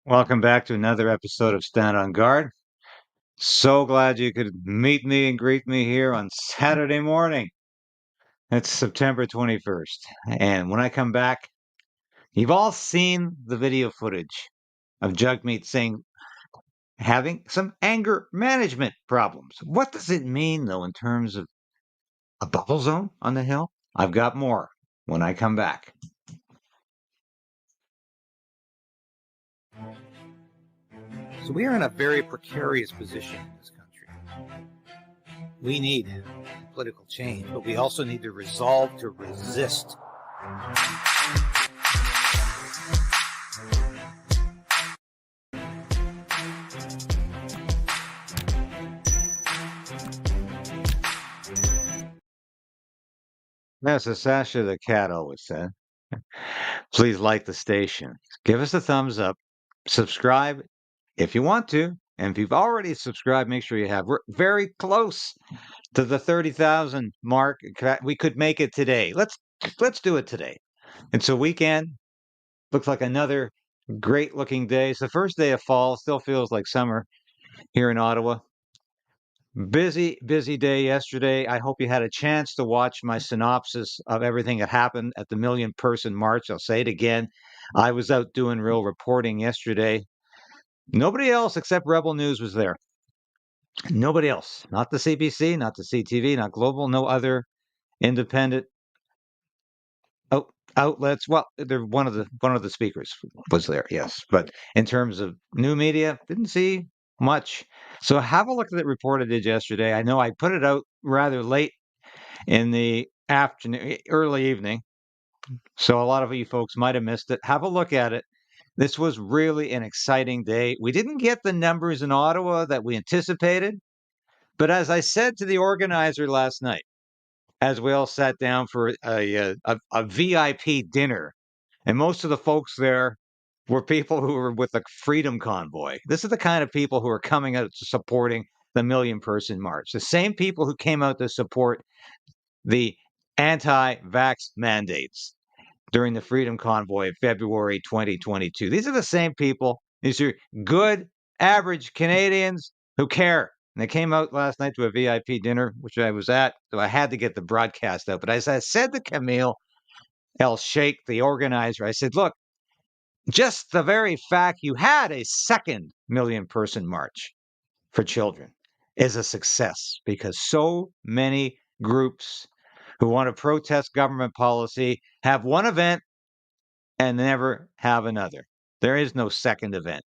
Welcome back to another episode of Stand on Guard. So glad you could meet me and greet me here on Saturday morning. It's September 21st. And when I come back, you've all seen the video footage of Jagmeet Singh having some anger management problems. What does it mean, though, in terms of a bubble zone on the Hill? I've got more when I come back. So we are in a very precarious position in this country. We need political change, but we also need the resolve to resist. As Sasha the cat always said, please like the station. Give us a thumbs up. Subscribe if you want to. And if you've already subscribed, make sure you have. We're very close to the 30,000 mark. We could make it today. Let's do it today. It's a weekend. Looks like another great looking day. It's the first day of fall. Still feels like summer here in Ottawa. Busy day yesterday. I hope you had a chance to watch my synopsis of everything that happened at the Million Person March. I'll say it again. I was out doing real reporting yesterday. Nobody else except Rebel News was there. Nobody else. Not the CBC, not the CTV, not Global, no other independent outlets. Well, they're one of the speakers was there, yes. But in terms of new media, didn't see much. So have a look at the report I did yesterday. I know I put it out rather late in the afternoon, early evening. So a lot of you folks might have missed it. Have a look at it. This was really an exciting day. We didn't get the numbers in Ottawa that we anticipated. But as I said to the organizer last night, as we all sat down for a VIP dinner, and most of the folks there were people who were with the Freedom Convoy. This is the kind of people who are coming out to supporting the Million Person March. The same people who came out to support the anti-vax mandates during the Freedom Convoy of February 2022. These are the same people. These are good, average Canadians who care. And they came out last night to a VIP dinner, which I was at, so I had to get the broadcast out. But as I said to Kamel El-Cheikh, the organizer, I said, look, just the very fact you had a second Million Person March for children is a success because so many groups who want to protest government policy have one event and never have another. There is no second event.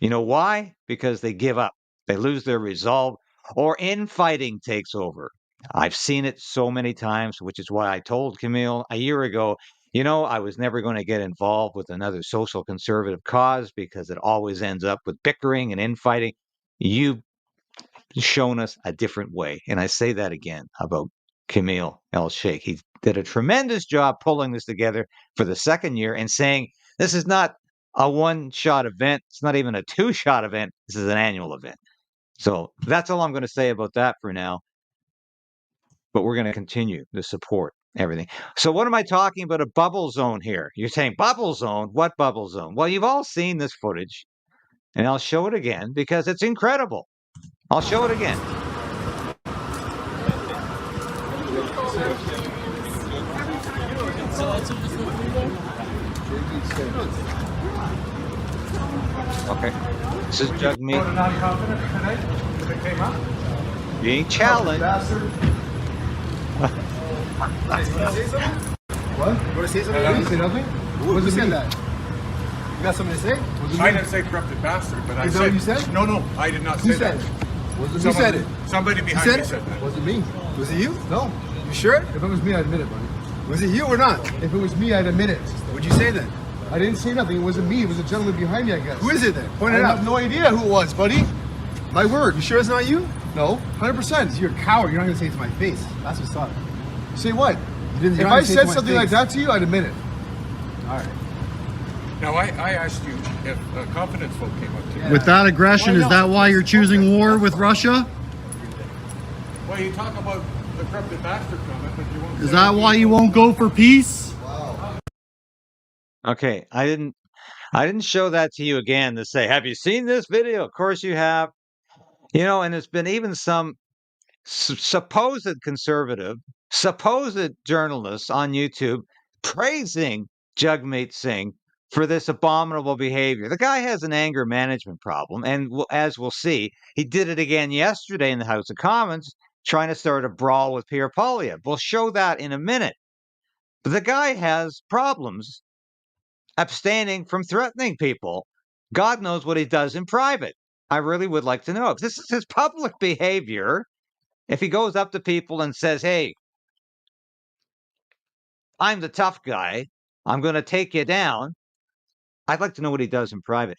You know why? Because they give up. They lose their resolve or infighting takes over. I've seen it so many times, which is why I told Kamel a year ago, I was never going to get involved with another social conservative cause because it always ends up with bickering and infighting. You've shown us a different way. And I say that again about Kamel El-Cheikh. He did a tremendous job pulling this together for the second year and saying, this is not a one-shot event. It's not even a two-shot event. This is an annual event. So that's all I'm going to say about that for now. But we're going to continue to support everything. So what am I talking about? A bubble zone here. You're saying bubble zone? What bubble zone? Well, you've all seen this footage, and I'll show it again because it's incredible. I'll show it again. Okay. This is Jagmeet. Being challenged. What? You want to say something? Did you say nothing? What was it that? You got something to say? I didn't say corrupted bastard, but I Is said... that what you said? No, I did not say Who said that. it? Who said it? Somebody behind me said that. Was it me? Was it you? No. You sure? If it was me, I'd admit it, buddy. Was it you or not? If it was me, I'd admit it. What'd you say then? I didn't say nothing. It wasn't me. It was a gentleman behind me, I guess. Who is it then? Point it I out. have no idea who it was, buddy. My word. You sure it's not you? No, 100%. You're a coward. You're not going to say it to my face. That's what's up. Say what? You're If not I gonna say it said to my something face. like that to you, I'd admit it. All right. Now, I asked you if confidence vote came up today. With that aggression, is that why you're choosing war with Russia? Well, you talk about the corrupted bastard comment, but you won't Is say that why you won't go for peace? Okay, I didn't show that to you again to say, have you seen this video? Of course you have. And there's been even some supposed conservative, supposed journalists on YouTube praising Jagmeet Singh for this abominable behavior. The guy has an anger management problem, and as we'll see, he did it again yesterday in the House of Commons, trying to start a brawl with Pierre Poilievre. We'll show that in a minute. But the guy has problems abstaining from threatening people. God knows what he does in private. I really would like to know. If this is his public behavior, if he goes up to people and says, hey, I'm the tough guy, I'm going to take you down, I'd like to know what he does in private.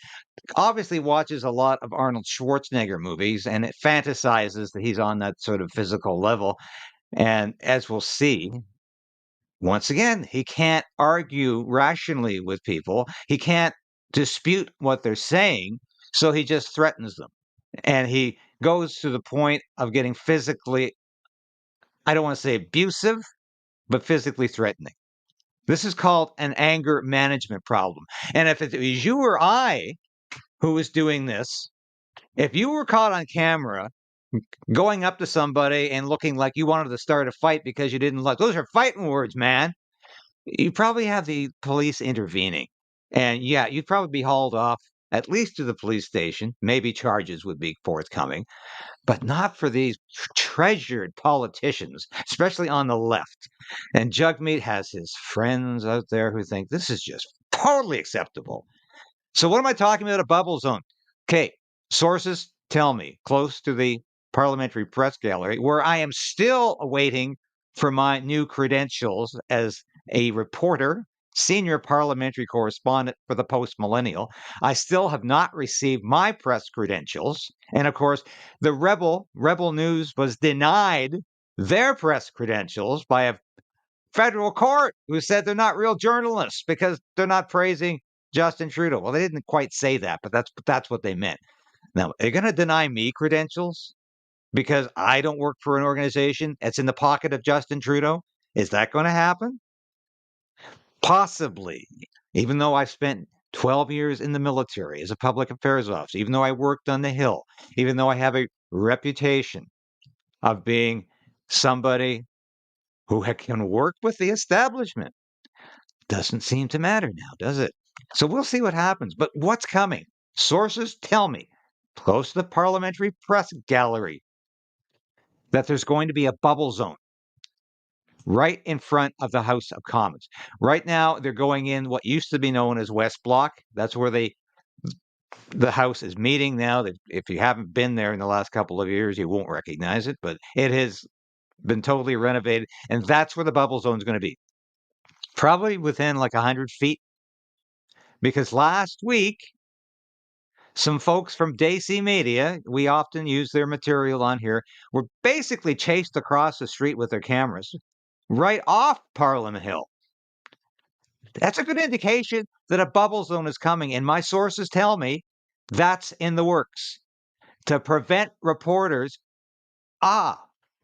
Obviously watches a lot of Arnold Schwarzenegger movies, and it fantasizes that he's on that sort of physical level. And as we'll see, once again, he can't argue rationally with people. He can't dispute what they're saying, so he just threatens them. And he goes to the point of getting physically, I don't want to say abusive, but physically threatening. This is called an anger management problem. And if it was you or I who was doing this, if you were caught on camera going up to somebody and looking like you wanted to start a fight because you didn't like, those are fighting words, man. You probably have the police intervening. And yeah, you'd probably be hauled off at least to the police station. Maybe charges would be forthcoming, but not for these treasured politicians, especially on the left. And Jagmeet has his friends out there who think this is just totally acceptable. So what am I talking about? A bubble zone. Okay, sources tell me close to the parliamentary press gallery, where I am still awaiting for my new credentials as a reporter, senior parliamentary correspondent for the Post Millennial. I still have not received my press credentials. And of course, the Rebel News was denied their press credentials by a federal court who said they're not real journalists because they're not praising Justin Trudeau. Well, they didn't quite say that, but that's what they meant. Now, they're going to deny me credentials because I don't work for an organization that's in the pocket of Justin Trudeau? Is that going to happen? Possibly. Even though I've spent 12 years in the military as a public affairs officer, even though I worked on the Hill, even though I have a reputation of being somebody who can work with the establishment, doesn't seem to matter now, does it? So we'll see what happens. But what's coming? Sources tell me, close to the parliamentary press gallery, that there's going to be a bubble zone right in front of the House of Commons. Right now, they're going in what used to be known as West Block. That's where the House is meeting now. If you haven't been there in the last couple of years, you won't recognize it, but it has been totally renovated, and that's where the bubble zone is going to be. Probably within like 100 feet, because last week, some folks from DC Media, we often use their material on here, were basically chased across the street with their cameras right off Parliament Hill. That's a good indication that a bubble zone is coming, and my sources tell me that's in the works to prevent reporters,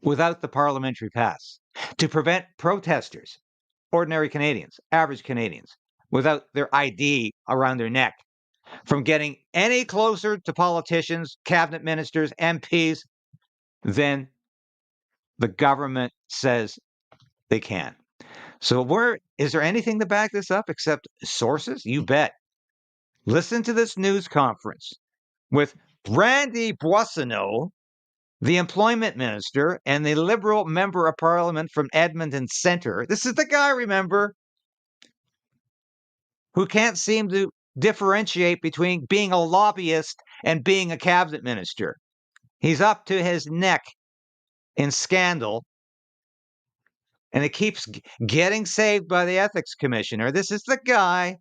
without the parliamentary pass, to prevent protesters, ordinary Canadians, average Canadians, without their ID around their neck, from getting any closer to politicians, cabinet ministers, MPs than the government says they can. So is there anything to back this up except sources? You bet. Listen to this news conference with Randy Boissonnault, the employment minister, and the Liberal member of parliament from Edmonton Centre. This is the guy, remember, who can't seem to differentiate between being a lobbyist and being a cabinet minister. He's up to his neck in scandal, and it keeps getting saved by the ethics commissioner. This is the guy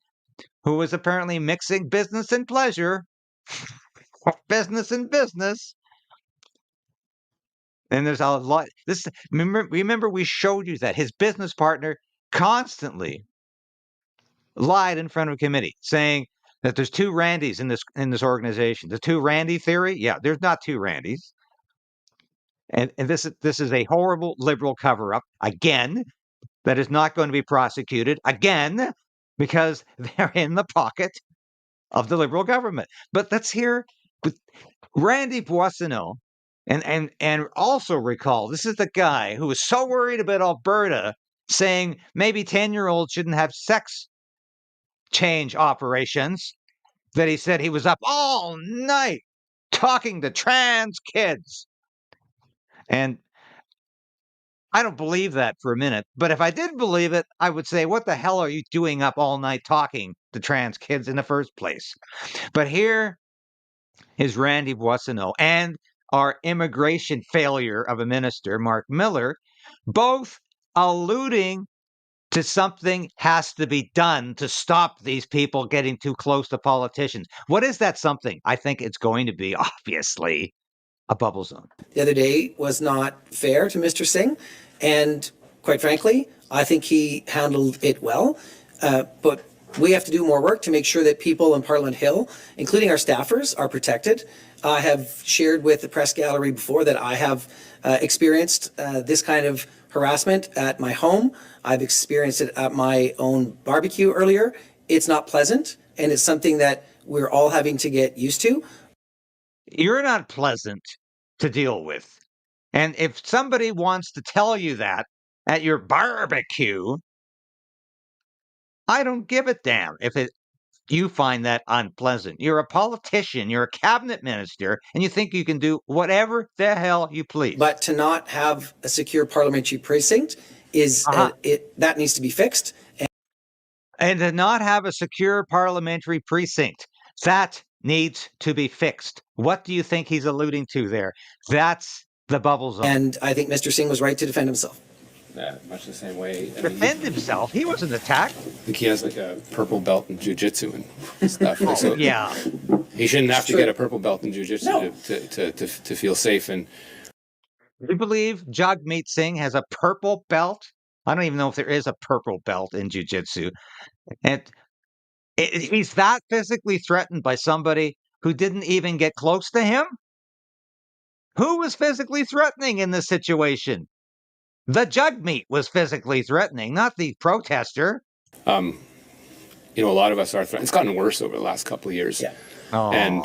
who was apparently mixing business and pleasure, business and business. And there's a lot. Remember we showed you that his business partner constantly lied in front of a committee, saying that there's two Randys in this organization. The two Randy theory? Yeah, there's not two Randys. And this is a horrible liberal cover-up, again, that is not going to be prosecuted, again, because they're in the pocket of the Liberal government. But let's hear with Randy Boissonnault, and also recall this is the guy who was so worried about Alberta saying maybe 10-year-olds shouldn't have sex change operations that he said he was up all night talking to trans kids. And I don't believe that for a minute. But if I did believe it, I would say, what the hell are you doing up all night talking to trans kids in the first place? But here is Randy Boissonnault and our immigration failure of a minister, Mark Miller, both alluding to something has to be done to stop these people getting too close to politicians. What is that something? I think it's going to be, obviously, a bubble zone. The other day was not fair to Mr. Singh, and quite frankly, I think he handled it well. But we have to do more work to make sure that people in Parliament Hill, including our staffers, are protected. I have shared with the press gallery before that I have experienced this kind of harassment at my home. I've experienced it at my own barbecue earlier. It's not pleasant, and it's something that we're all having to get used to. You're not pleasant to deal with. And if somebody wants to tell you that at your barbecue, I don't give a damn if you find that unpleasant. You're a politician, you're a cabinet minister, and you think you can do whatever the hell you please. But to not have a secure parliamentary precinct is that needs to be fixed. And to not have a secure parliamentary precinct, that needs to be fixed. What do you think he's alluding to there? That's the bubble zone. And I think Mr. Singh was right to defend himself. Much the same way. Defend himself? He wasn't attacked. I think he has like a purple belt in jiu-jitsu and stuff. So yeah. He shouldn't have to get a purple belt in jiu-jitsu to feel safe. And do you believe Jagmeet Singh has a purple belt? I don't even know if there is a purple belt in jiu-jitsu. And he's that physically threatened by somebody who didn't even get close to him? Who was physically threatening in this situation? The Jagmeet was physically threatening, not the protester. A lot of us are threatened. It's gotten worse over the last couple of years. Yeah. Oh, and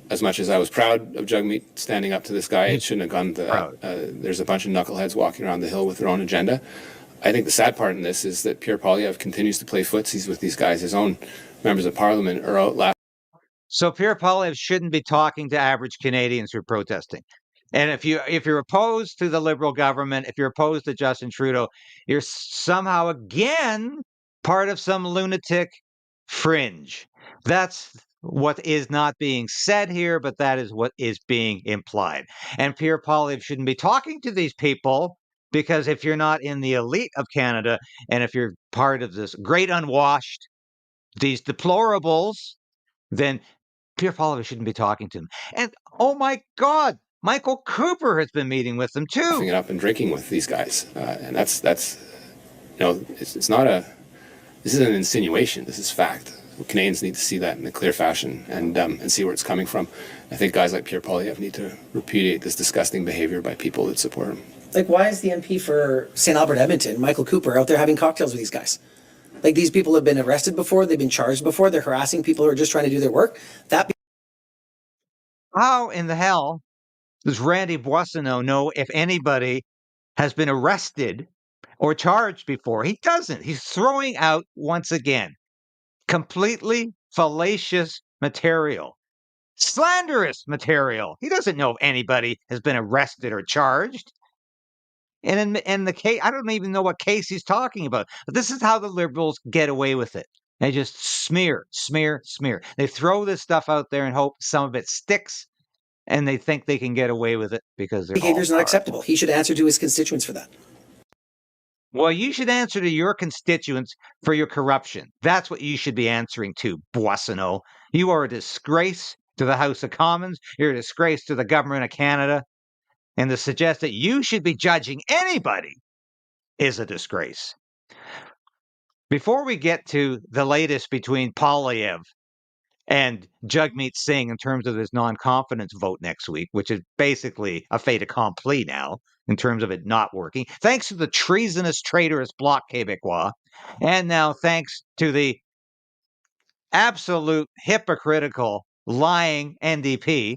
as much as I was proud of Jagmeet standing up to this guy, it shouldn't have gone to that. There's a bunch of knuckleheads walking around the Hill with their own agenda. I think the sad part in this is that Pierre Poilievre continues to play footsies with these guys. His own members of parliament are out last. So Pierre Poilievre shouldn't be talking to average Canadians who are protesting. And if you're opposed to the Liberal government, if you're opposed to Justin Trudeau, you're somehow again part of some lunatic fringe. That's what is not being said here, but that is what is being implied. And Pierre Poilievre shouldn't be talking to these people because if you're not in the elite of Canada and if you're part of this great unwashed, these deplorables, then Pierre Poilievre shouldn't be talking to them. And oh my God, Michael Cooper has been meeting with them too. It up and drinking with these guys, and that's it's not this isn't an insinuation. This is fact. Canadians need to see that in a clear fashion and see where it's coming from. I think guys like Pierre Poilievre need to repudiate this disgusting behavior by people that support him. Like, why is the MP for St. Albert Edmonton, Michael Cooper, out there having cocktails with these guys? Like, these people have been arrested before, they've been charged before, they're harassing people who are just trying to do their work. How in the hell does Randy Boissonnault know if anybody has been arrested or charged before? He doesn't. He's throwing out, once again, completely fallacious material, slanderous material. He doesn't know if anybody has been arrested or charged. And in the case, I don't even know what case he's talking about. But this is how the Liberals get away with it. They just smear. They throw this stuff out there and hope some of it sticks. And they think they can get away with it because their behavior is not acceptable. He should answer to his constituents for that. Well, you should answer to your constituents for your corruption. That's what you should be answering to, Boissonnault. You are a disgrace to the House of Commons. You're a disgrace to the government of Canada. And to suggest that you should be judging anybody is a disgrace. Before we get to the latest between Poilievre and Jagmeet Singh in terms of this non-confidence vote next week, which is basically a fait accompli now in terms of it not working, thanks to the treasonous, traitorous Bloc Québécois, and now thanks to the absolute hypocritical, lying NDP.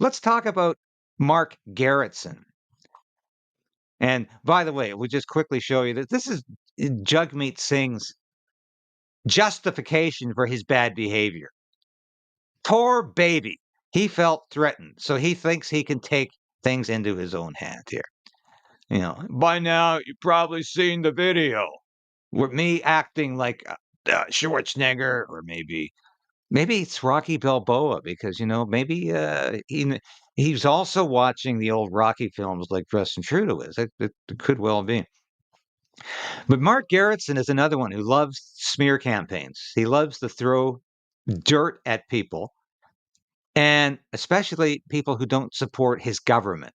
Let's talk about Mark Gerretsen. And by the way, we'll just quickly show you that this is Jagmeet Singh's justification for his bad behavior. Poor baby. He felt threatened, so he thinks he can take things into his own hand here. You know, by now you've probably seen the video with me acting like Schwarzenegger, or maybe it's Rocky Balboa, because maybe he's also watching the old Rocky films like Justin Trudeau is. It could well be. But Mark Gerretsen is another one who loves smear campaigns. He loves to throw dirt at people, and especially people who don't support his government.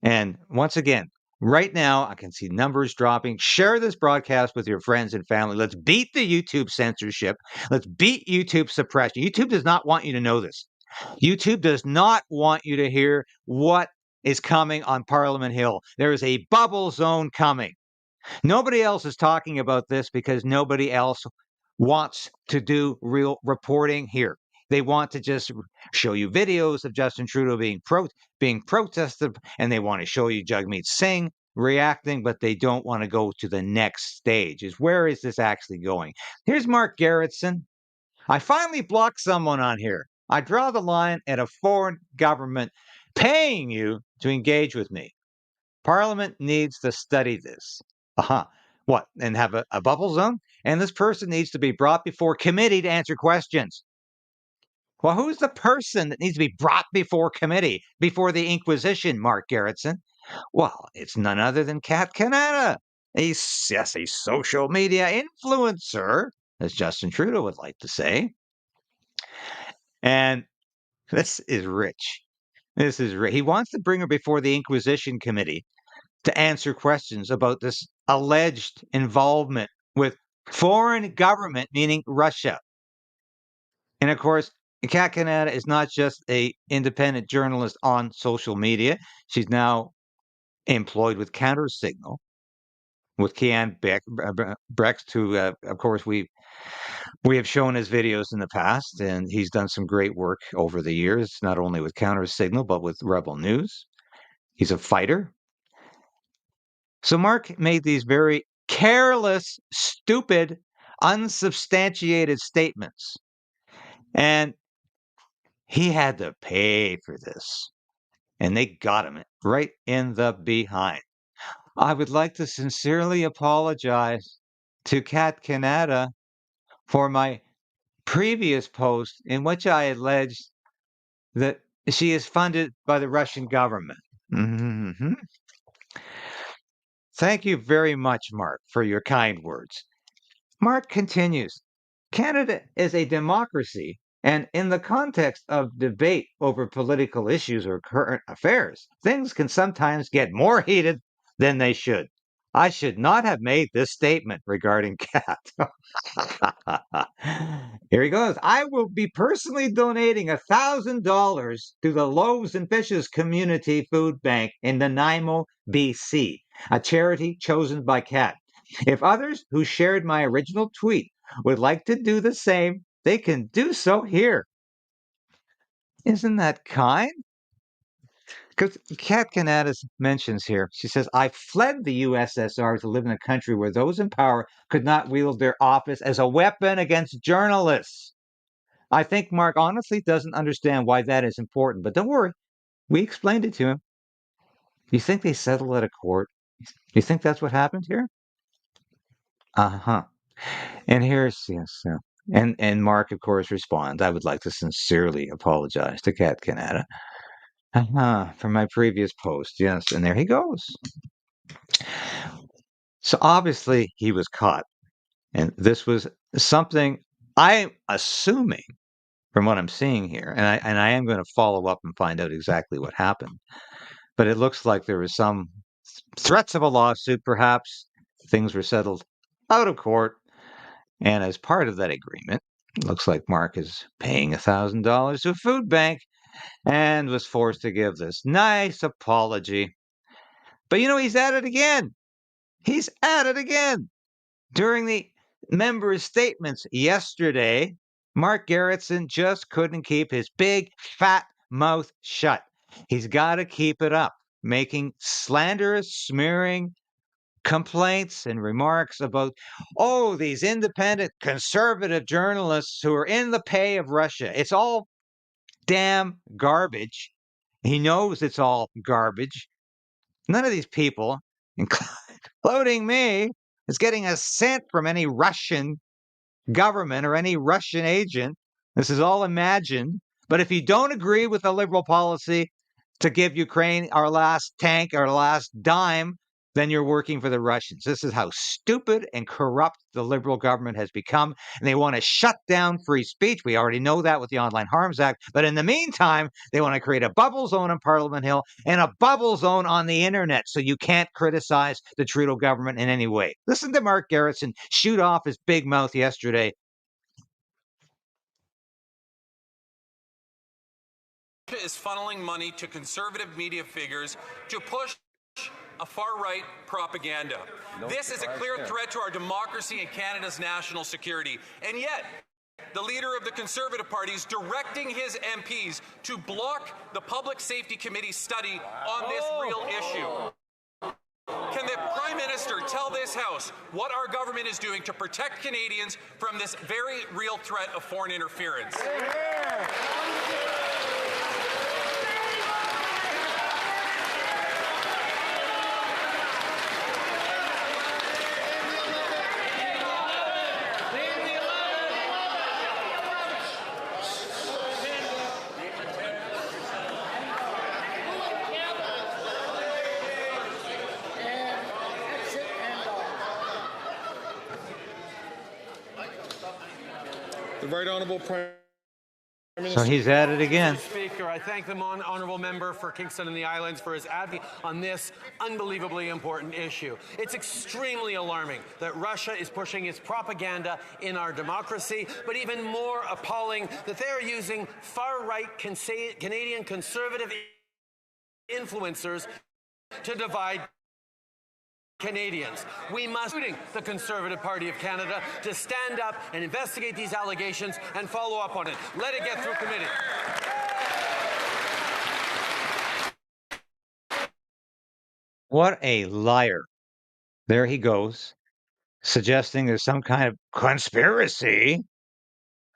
And once again, right now, I can see numbers dropping. Share this broadcast with your friends and family. Let's beat the YouTube censorship. Let's beat YouTube suppression. YouTube does not want you to know this. YouTube does not want you to hear what is coming on Parliament Hill. There is a bubble zone coming. Nobody else is talking about this because nobody else wants to do real reporting here. They want to just show you videos of Justin Trudeau being protested, and they want to show you Jagmeet Singh reacting, but they don't want to go to the next stage. Where is this actually going? Here's Mark Gerretsen. I finally blocked someone on here. I draw the line at a foreign government paying you to engage with me. Parliament needs to study this. What? And have a bubble zone? And this person needs to be brought before committee to answer questions. Well, who's the person that needs to be brought before committee, before the Inquisition, Mark Gerretsen? Well, it's none other than Kat Canada, a social media influencer, as Justin Trudeau would like to say. And this is rich. This is rich. He wants to bring her before the Inquisition Committee to answer questions about this alleged involvement with foreign government, meaning Russia. And of course, Kat Canada is not just an independent journalist on social media. She's now employed with Countersignal, with Kian Brecht, who, of course, we have shown his videos in the past, and he's done some great work over the years, not only with Countersignal, but with Rebel News. He's a fighter. So Mark made these very careless, stupid, unsubstantiated statements. And he had to pay for this. And they got him right in the behind. I would like to sincerely apologize to Kat Canada for my previous post in which I alleged that she is funded by the Russian government. Mm-hmm. Thank you very much, Mark, for your kind words. Mark continues, Canada is a democracy, and in the context of debate over political issues or current affairs, things can sometimes get more heated than they should. I should not have made this statement regarding Cat. Here he goes. I will be personally donating $1,000 to the Loaves and Fishes Community Food Bank in Nanaimo, BC, a charity chosen by Cat. If others who shared my original tweet would like to do the same, they can do so here. Isn't that kind? Because Kat Canada mentions here, she says, I fled the USSR to live in a country where those in power could not wield their office as a weapon against journalists. I think Mark honestly doesn't understand why that is important, but don't worry. We explained it to him. You think they settled at a court? You think that's what happened here? Uh-huh. And here's, yes, and Mark, of course, responds, I would like to sincerely apologize to Kat Canada for my previous post. Yes, and there he goes. So obviously he was caught. And this was something I'm assuming from what I'm seeing here, and I am going to follow up and find out exactly what happened. But it looks like there was some threats of a lawsuit, perhaps. Things were settled out of court. And as part of that agreement, it looks like Mark is paying $1,000 to a food bank and was forced to give this nice apology. But he's at it again. He's at it again. During the members' statements yesterday, Mark Gerretsen just couldn't keep his big, fat mouth shut. He's got to keep it up, making slanderous, smearing complaints and remarks about, oh, these independent conservative journalists who are in the pay of Russia. It's all damn garbage. He knows it's all garbage. None of these people, including me, is getting a cent from any Russian government or any Russian agent. This is all imagined. But if you don't agree with the liberal policy to give Ukraine our last tank, our last dime, then you're working for the Russians. This is how stupid and corrupt the liberal government has become. And they want to shut down free speech. We already know that with the Online Harms Act. But in the meantime, they want to create a bubble zone on Parliament Hill and a bubble zone on the internet so you can't criticize the Trudeau government in any way. Listen to Mark Gerretsen shoot off his big mouth yesterday. Is funneling money to conservative media figures to push a far-right propaganda. This is a clear threat to our democracy and Canada's national security. And yet, the leader of the Conservative Party is directing his MPs to block the Public Safety Committee's study on this real issue. Can the Prime Minister tell this House what our government is doing to protect Canadians from this very real threat of foreign interference? The Right Honourable Prime So he's at it again. Speaker, I thank the honourable member for Kingston and the Islands for his advocacy on this unbelievably important issue. It's extremely alarming that Russia is pushing its propaganda in our democracy, but even more appalling that they are using far-right Canadian conservative influencers to divide Canadians. We must, including the Conservative Party of Canada, to stand up and investigate these allegations and follow up on it. Let it get through committee. What a liar. There he goes, suggesting there's some kind of conspiracy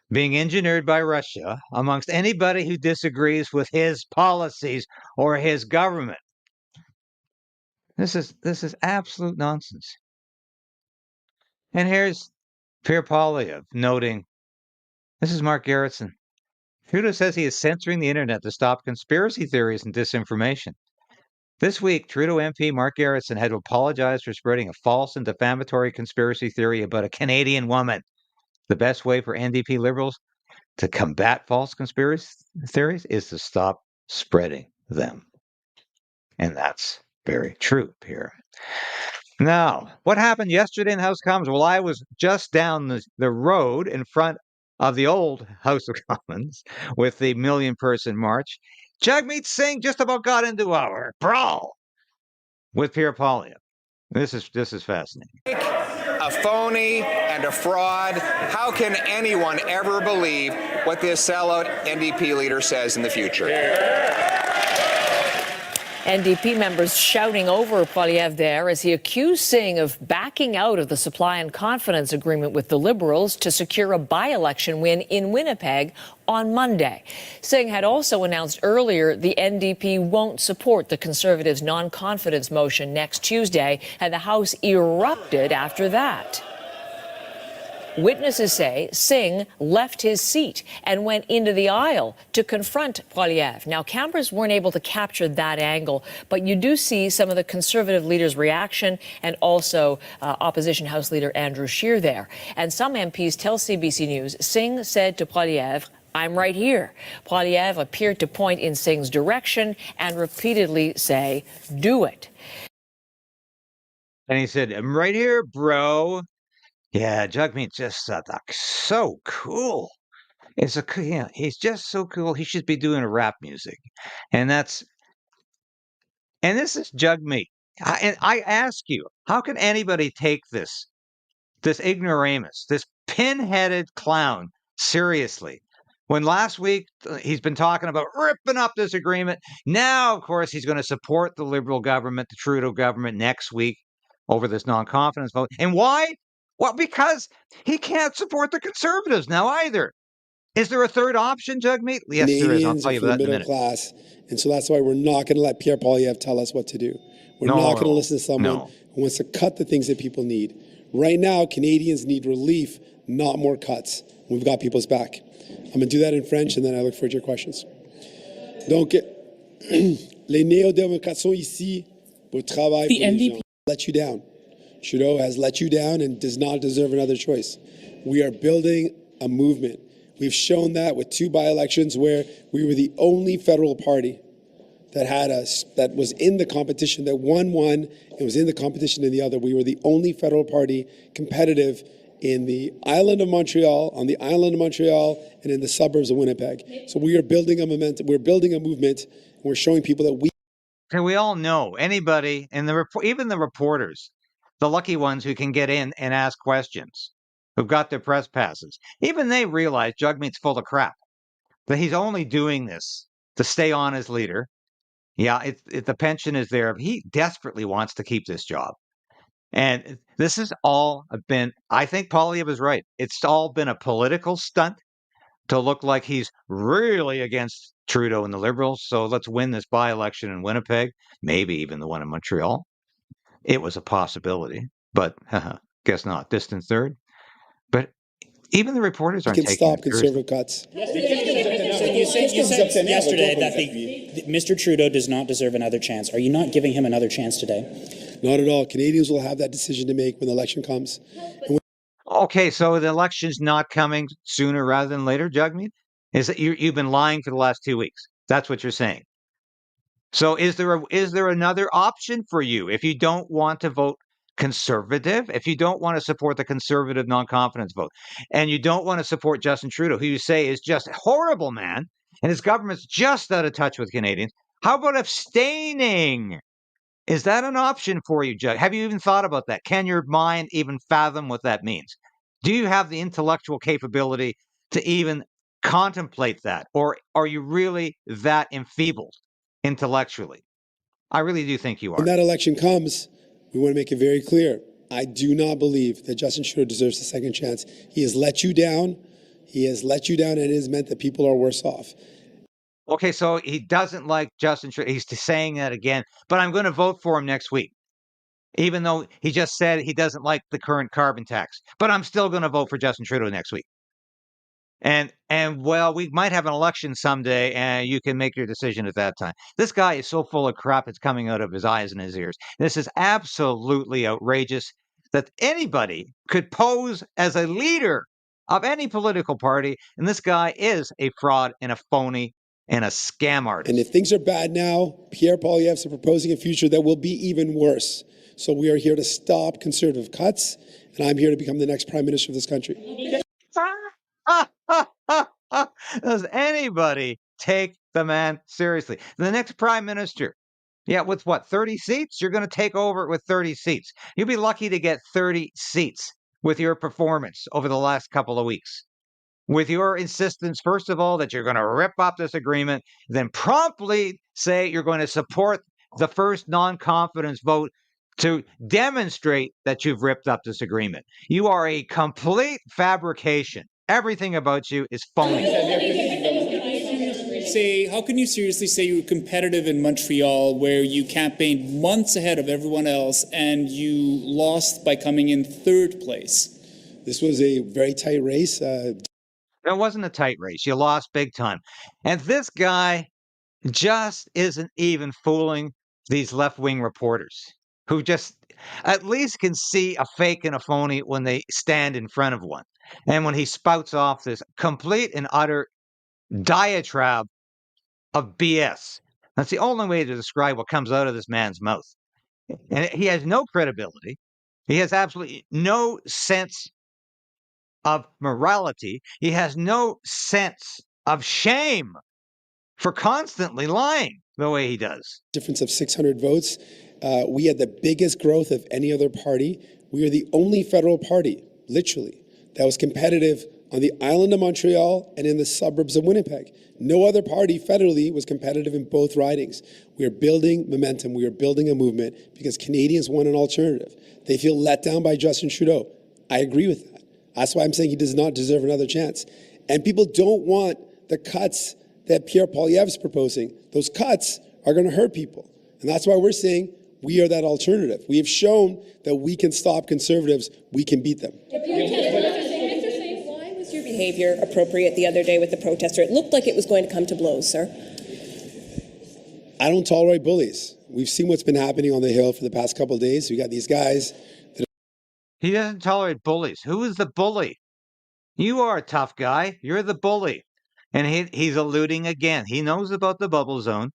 being engineered by Russia amongst anybody who disagrees with his policies or his government. This is absolute nonsense. And here's Pierre Poilievre noting, this is Mark Gerretsen. Trudeau says he is censoring the internet to stop conspiracy theories and disinformation. This week, Trudeau MP Mark Gerretsen had to apologize for spreading a false and defamatory conspiracy theory about a Canadian woman. The best way for NDP Liberals to combat false conspiracy theories is to stop spreading them. And that's very true, Pierre. Now, what happened yesterday in the House of Commons? Well, I was just down the road in front of the old House of Commons with the million-person march. Jagmeet Singh just about got into our brawl with Pierre Poilievre. This is fascinating. A phony and a fraud. How can anyone ever believe what this sellout NDP leader says in the future? NDP members shouting over Poilievre there as he accused Singh of backing out of the supply and confidence agreement with the Liberals to secure a by-election win in Winnipeg on Monday. Singh had also announced earlier the NDP won't support the Conservatives' non-confidence motion next Tuesday, and the House erupted after that. Witnesses say Singh left his seat and went into the aisle to confront Poilievre. Now, cameras weren't able to capture that angle, but you do see some of the Conservative leader's reaction and also Opposition House Leader Andrew Scheer there. And some MPs tell CBC News Singh said to Poilievre, "I'm right here." Poilievre appeared to point in Singh's direction and repeatedly say, "Do it." And he said, "I'm right here, bro." Yeah, Jagmeet just so cool. He's just so cool. He should be doing a rap music, and this is Jagmeet. And I ask you, how can anybody take this this ignoramus, this pin-headed clown, seriously. When last week he's been talking about ripping up this agreement, now, of course, he's going to support the Liberal government, the Trudeau government next week over this non-confidence vote. And why? Well, because he can't support the Conservatives now either. Is there a third option, Jagmeet? Yes, there is. I'll tell you for the that in a middle minute. class, and so that's why we're not going to let Pierre Poilievre tell us what to do. We're not going to listen to someone who wants to cut the things that people need. Right now, Canadians need relief, not more cuts. We've got people's back. I'm going to do that in French, and then I look forward to your questions. Donc, les néo-démocrates sont ici pour travailler pour les gens. Let you down. Trudeau has let you down and does not deserve another choice. We are building a movement. We've shown that with 2 by-elections where we were the only federal party that had us, that was in the competition, that won one and was in the competition in the other. We were the only federal party competitive in the island of Montreal, on the island of Montreal, and in the suburbs of Winnipeg. So we are building a momentum. We're building a movement. And we're showing people that we. Okay, we all know anybody, and even the reporters, the lucky ones who can get in and ask questions, who've got their press passes, even they realize Jagmeet's full of crap. That he's only doing this to stay on as leader. Yeah, the pension is there. He desperately wants to keep this job. And this has all been, I think Poilievre is right. It's all been a political stunt to look like he's really against Trudeau and the Liberals. So let's win this by-election in Winnipeg, maybe even the one in Montreal. It was a possibility, but guess not. Distant third. But even the reporters aren't taking stop conservative cuts. You said yesterday that Mr. Trudeau does not deserve another chance. Are you not giving him another chance today? Not at all. Canadians will have that decision to make when the election comes. Okay, so the election's not coming sooner rather than later, Jagmeet? Is that you've been lying for the last 2 weeks? That's what you're saying. So is there another option for you if you don't want to vote Conservative, if you don't want to support the Conservative non-confidence vote, and you don't want to support Justin Trudeau, who you say is just a horrible man, and his government's just out of touch with Canadians? How about abstaining? Is that an option for you, Judge? Have you even thought about that? Can your mind even fathom what that means? Do you have the intellectual capability to even contemplate that? Or are you really that enfeebled intellectually? I really do think you are. When that election comes, we want to make it very clear. I do not believe that Justin Trudeau deserves a second chance. He has let you down. He has let you down, and it has meant that people are worse off. Okay, so he doesn't like Justin Trudeau. He's saying that again, but I'm going to vote for him next week. Even though he just said he doesn't like the current carbon tax, but I'm still going to vote for Justin Trudeau next week. And well, we might have an election someday, and you can make your decision at that time. This guy is so full of crap, it's coming out of his eyes and his ears. This is absolutely outrageous that anybody could pose as a leader of any political party, and this guy is a fraud and a phony and a scam artist. And if things are bad now, Pierre Poilievre is proposing a future that will be even worse. So we are here to stop conservative cuts, and I'm here to become the next prime minister of this country. Does anybody take the man seriously? The next prime minister, yeah, with what, 30 seats? You're going to take over with 30 seats. You'll be lucky to get 30 seats with your performance over the last couple of weeks. With your insistence, first of all, that you're going to rip up this agreement, then promptly say you're going to support the first non-confidence vote to demonstrate that you've ripped up this agreement. You are a complete fabrication. Everything about you is phony. How can you seriously say you were competitive in Montreal, where you campaigned months ahead of everyone else and you lost by coming in third place? This was a very tight race. It wasn't a tight race. You lost big time. And this guy just isn't even fooling these left-wing reporters who just at least can see a fake and a phony when they stand in front of one. And when he spouts off this complete and utter diatribe of BS, that's the only way to describe what comes out of this man's mouth. And he has no credibility. He has absolutely no sense of morality. He has no sense of shame for constantly lying the way he does. Difference of 600 votes. We had the biggest growth of any other party. We are the only federal party literally, that was competitive on the island of Montreal and in the suburbs of Winnipeg. No other party federally was competitive in both ridings. We are building momentum. We are building a movement because Canadians want an alternative. They feel let down by Justin Trudeau. I agree with that. That's why I'm saying he does not deserve another chance. And people don't want the cuts that Pierre Poilievre is proposing. Those cuts are going to hurt people. And that's why we're saying we are that alternative. We have shown that we can stop Conservatives. We can beat them. Why was your behavior appropriate the other day with the protester? It looked like it was going to come to blows, sir. I don't tolerate bullies. We've seen what's been happening on the Hill for the past couple of days. We got these guys. He doesn't tolerate bullies. Who is the bully? You are a tough guy. You're the bully. And he's alluding again. He knows about the bubble zone.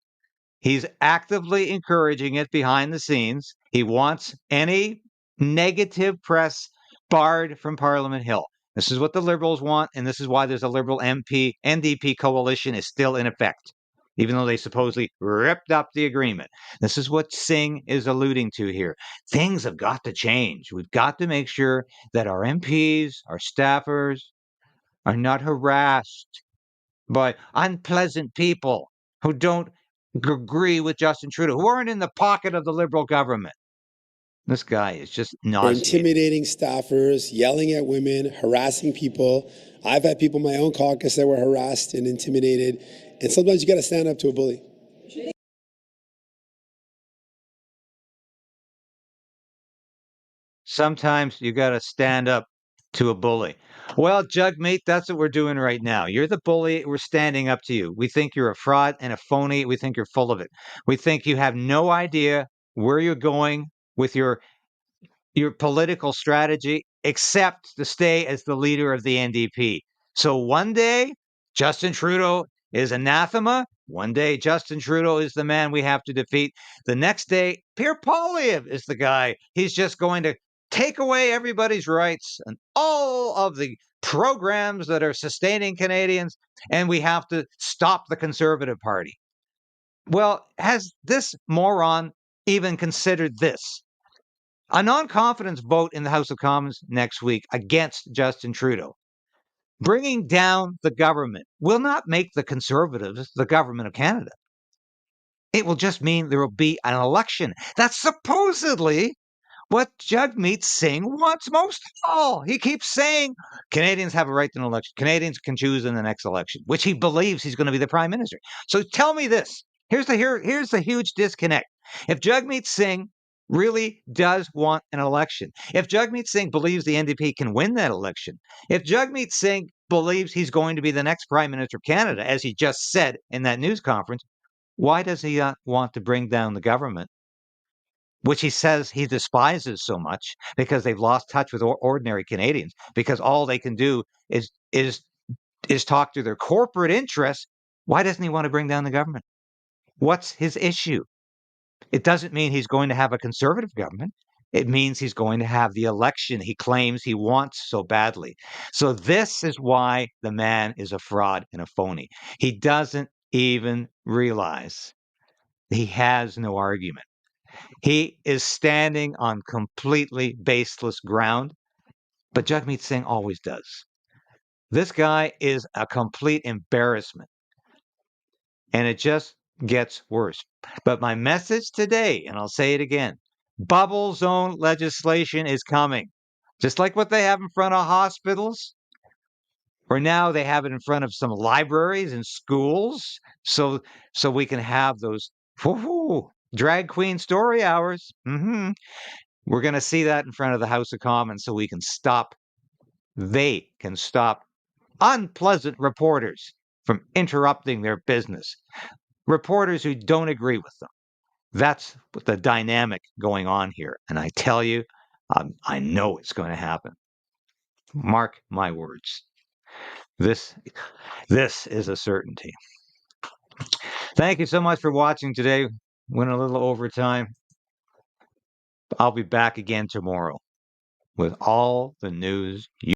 He's actively encouraging it behind the scenes. He wants any negative press barred from Parliament Hill. This is what the Liberals want, and this is why there's a Liberal NDP coalition is still in effect, even though they supposedly ripped up the agreement. This is what Singh is alluding to here. Things have got to change. We've got to make sure that our MPs, our staffers, are not harassed by unpleasant people who don't agree with Justin Trudeau, who aren't in the pocket of the Liberal government. This guy is just nauseating. Intimidating staffers, yelling at women, harassing people. I've had people in my own caucus that were harassed and intimidated. And sometimes you got to stand up to a bully. Sometimes you got to stand up to a bully. Well, Jagmeet, that's what we're doing right now. You're the bully. We're standing up to you. We think you're a fraud and a phony. We think you're full of it. We think you have no idea where you're going with your political strategy, except to stay as the leader of the NDP. So one day, Justin Trudeau is anathema. One day, Justin Trudeau is the man we have to defeat. The next day, Pierre Poilievre is the guy. He's just going to take away everybody's rights and all of the programs that are sustaining Canadians, and we have to stop the Conservative Party. Well, has this moron even considered this? A non-confidence vote in the House of Commons next week against Justin Trudeau. Bringing down the government will not make the Conservatives the government of Canada. It will just mean there will be an election. That's supposedly what Jagmeet Singh wants most of all. He keeps saying Canadians have a right to an election. Canadians can choose in the next election, which he believes he's going to be the prime minister. So tell me this. Here's the huge disconnect. If Jagmeet Singh really does want an election, if Jagmeet Singh believes the NDP can win that election, if Jagmeet Singh believes he's going to be the next prime minister of Canada, as he just said in that news conference, why does he not want to bring down the government, which he says he despises so much because they've lost touch with ordinary Canadians, because all they can do is talk to their corporate interests? Why doesn't he want to bring down the government? What's his issue? It doesn't mean he's going to have a Conservative government. It means he's going to have the election he claims he wants so badly. So this is why the man is a fraud and a phony. He doesn't even realize he has no argument. He is standing on completely baseless ground, but Jagmeet Singh always does. This guy is a complete embarrassment, and it just gets worse. But my message today, and I'll say it again, bubble zone legislation is coming. Just like what they have in front of hospitals, or now they have it in front of some libraries and schools, so we can have those drag queen story hours. We're going to see that in front of the House of Commons so they can stop unpleasant reporters from interrupting their business. Reporters who don't agree with them. That's the dynamic going on here. And I tell you, I know it's going to happen. Mark my words. This is a certainty. Thank you so much for watching today. Went a little overtime. I'll be back again tomorrow with all the news you